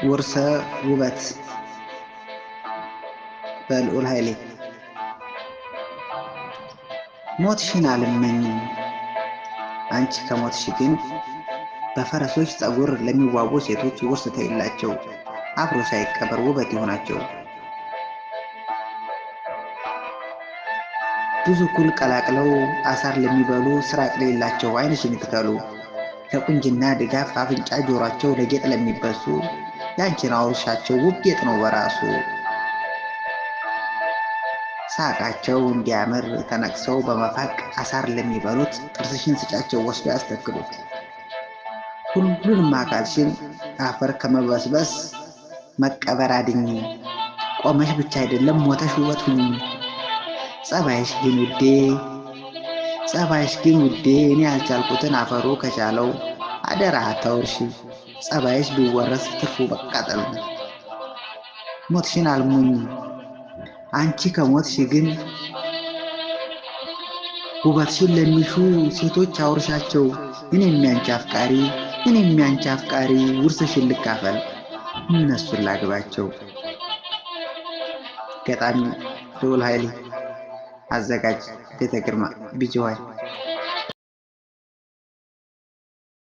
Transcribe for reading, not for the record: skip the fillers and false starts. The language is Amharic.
ውርሰ ውበት በልዑል ኃይሌ። ሞትሽን አልመኝም አንቺ ከሞትሽ ግን በፈረሶች ፀጉር ለሚዋቡ ሴቶች ውርስ ተይላቸው አብሮ ሳይቀበር ውበት ይሆናቸው። ብዙ ኩል ቀላቅለው አሳር ለሚበሉ ስራቅ ለሌላቸው ዓይንሽን ይትከሉ። ለቁንጅና ድጋፍ አፍንጫ ጆሯቸው ለጌጥ ለሚበሱ ያንቺን አውርሻቸው ውብ ጌጥ ነው በራሱ። ሳቃቸው እንዲያምር ተነቅሰው በመፋቅ አሳር ለሚበሉት ጥርስሽን ስጫቸው ወስዶ ያስተክሉት። ሁሉንም አካልሽን አፈር ከመበስበስ መቀበር አድኝ። ቆመሽ ብቻ አይደለም ሞተሽ ውበት ሁኚ። ጸባይሽ ግን ውዴ እኔ ያልቻልኩትን አፈሩ ከቻለው አደራ አታውርሺ። ጸባይሽ ቢወረስ ትርፉ መቃጠል ነው። ሞትሽን አልሞኝ አንቺ ከሞትሽ ግን ውበትሽን ለሚሹ ሴቶች አውርሻቸው። እኔም ያንቺ አፍቃሪ ውርስሽን ልካፈል እነሱን ላግባቸው። ገጣሚ ልዑል ኃይሌ። አዘጋጅ ቤተ ግርማ ቢጂዋይ